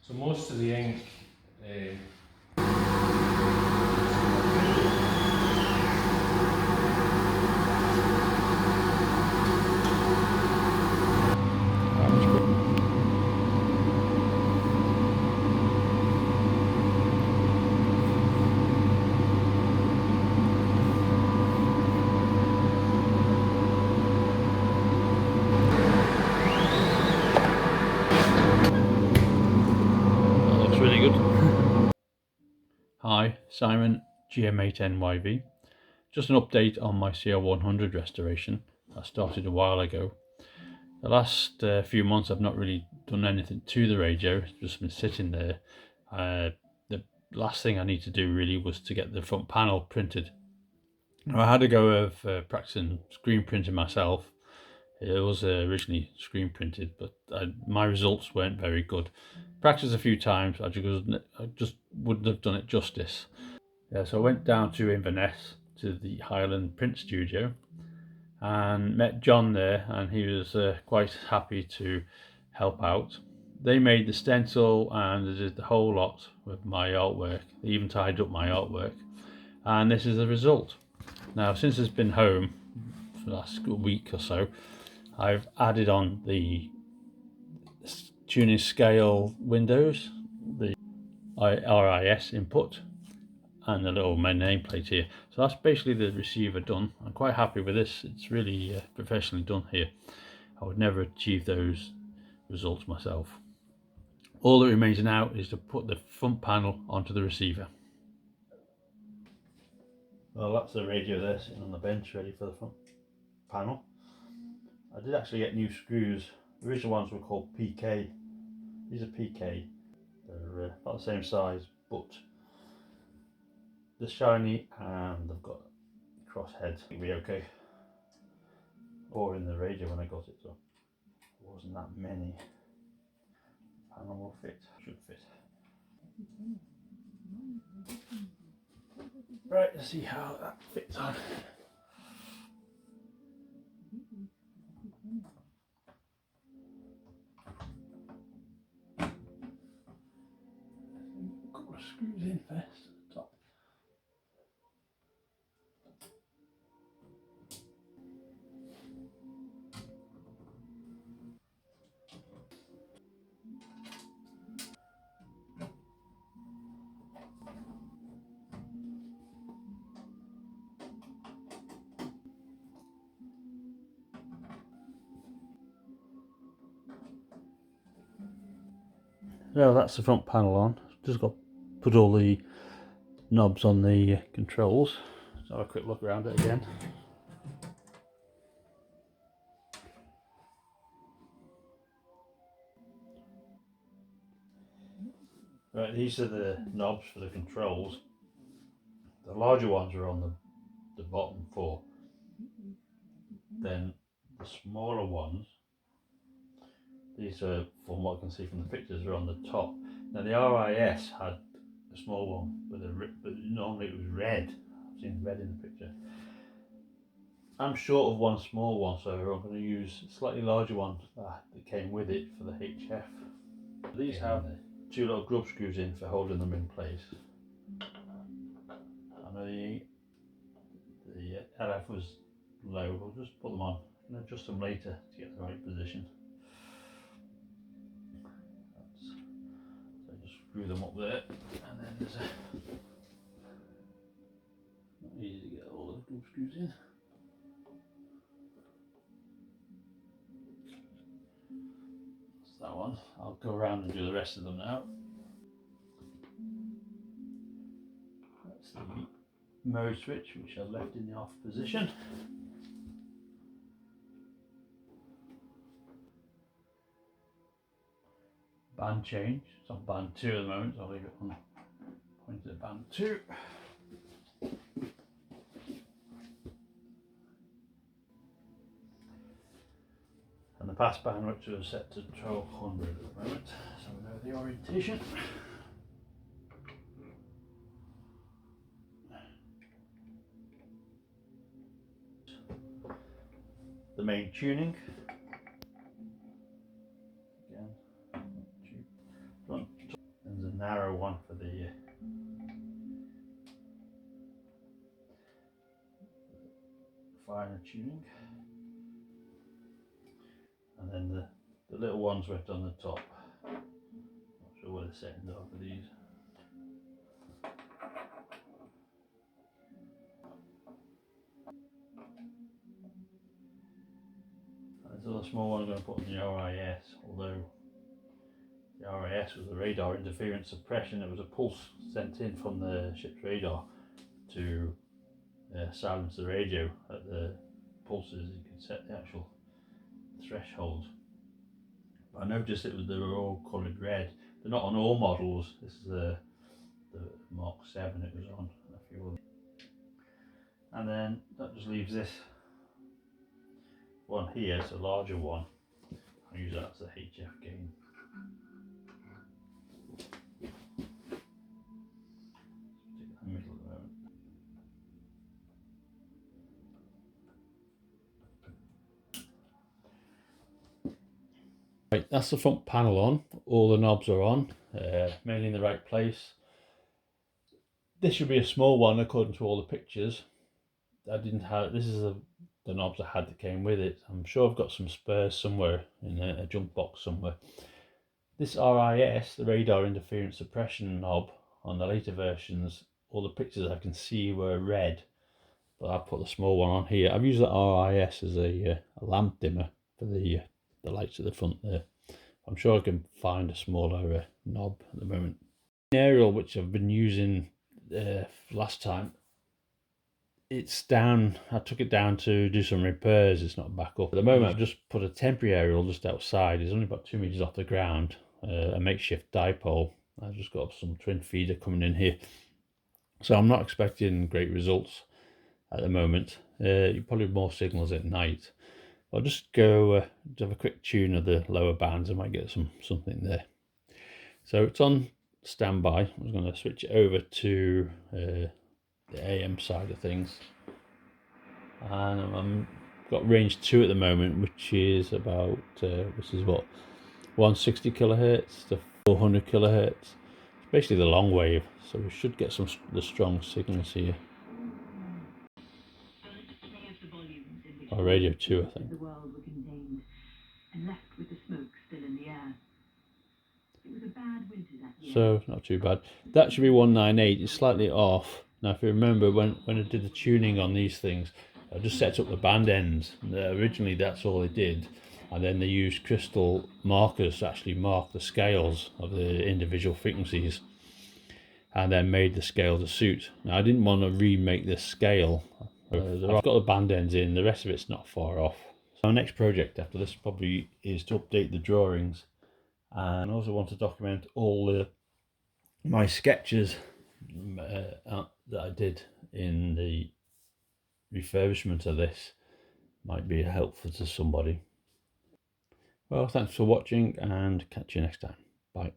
So most of the ink really good. Hi, Simon, GM8NYV. Just an update on my CL100 restoration. I started a while ago. The last few months I've not really done anything to the radio, it's just been sitting there. The last thing I need to do really was to get the front panel printed. Now, I had a go of practicing screen printing myself. It was originally screen printed, but my results weren't very good. Practiced a few times, I just wouldn't have done it justice. Yeah, so I went down to Inverness to the Highland print studio and met John there, and he was quite happy to help out. They made the stencil and they did the whole lot with my artwork. They even tied up my artwork, and this is the result. Now, since it's been home for the last week or so, I've added on the tuning scale windows, the RIS input, and the little main nameplate here. So that's basically the receiver done. I'm quite happy with this. It's really professionally done here. I would never achieve those results myself. All that remains now is to put the front panel onto the receiver. Well, that's the radio there sitting on the bench ready for the front panel. I did actually get new screws. The original ones were called PK. These are PK. They're about the same size, but they're shiny and they've got cross heads. It'll be okay. Or in the radio when I got it, so it wasn't that many. The panel will fit. Should fit. Right, let's see how that fits on. A couple of screws in first at the top. Well, that's the front panel on. Just got to put all the knobs on the controls. Let's have a quick look around it again. Right, these are the knobs for the controls. The larger ones are on the bottom four. Then the smaller ones, these are, from what I can see from the pictures, are on the top. Now the RIS had a small one, but normally it was red. I've seen red in the picture. I'm short of one small one, so I'm going to use a slightly larger one that came with it for the HF. These have two little grub screws in for holding them in place. I know the LF was low, we'll just put them on and adjust them later to get the right position. So just screw them up there, and then there's not easy to get all the grub screws in. That's that one. I'll go around and do the rest of them now. That's the mode switch, which I've left in the off position. Band change, it's on band 2 at the moment, so I'll leave it on pointed at band 2. And the pass band, which was set to 1200 at the moment, so we know the orientation. The main tuning. Again, front, top. narrow one for the finer tuning, and then the little ones went on the top. Not sure where the settings are for these. And this other small one I'm going to put on the RIS, although the RIS was the radar interference suppression. It was a pulse sent in from the ship's radar to silence the radio at the pulses. You can set the actual threshold. I noticed they were all coloured red. They're not on all models. This is the Mark 7 it was on, a few others. And then that just leaves this one here, it's a larger one. I'll use that as the HF gain. Stick that in the middle at the moment. Right, that's the front panel on. All the knobs are on, mainly in the right place. This should be a small one according to all the pictures. I didn't have, this is the knobs I had that came with it. I'm sure I've got some spares somewhere in a junk box somewhere. This RIS, the radar interference suppression knob, on the later versions, all the pictures I can see were red, but I put the small one on here. I've used the RIS as a lamp dimmer for the lights at the front there. I'm sure I can find a smaller knob at the moment. The aerial which I've been using last time, it's down. I took it down to do some repairs. It's not back up at the moment. I've just put a temporary aerial just outside. It's only about 2 meters off the ground, a makeshift dipole. I've just got some twin feeder coming in here, so I'm not expecting great results at the moment. You probably have more signals at night. I'll just go have a quick tune of the lower bands. I might get something there. So it's on standby. I was going to switch it over to the AM side of things, and I'm got range 2 at the moment, which is about this is what 160 kilohertz to 400 kilohertz. It's basically the long wave, so we should get the strong signals here. Or radio 2, I think. The world were contained and left with the smoke still in the air. It was a bad winter that year. So not too bad. That should be 198. It's slightly off. Now, if you remember when I did the tuning on these things, I just set up the band ends. Originally, that's all they did, and then they used crystal markers to actually mark the scales of the individual frequencies, and then made the scale to suit. Now, I didn't want to remake this scale. I've got the band ends in. The rest of it's not far off. So our next project after this probably is to update the drawings, and I also want to document all my sketches that I did in the refurbishment of this. Might be helpful to somebody. Well, thanks for watching, and catch you next time. Bye.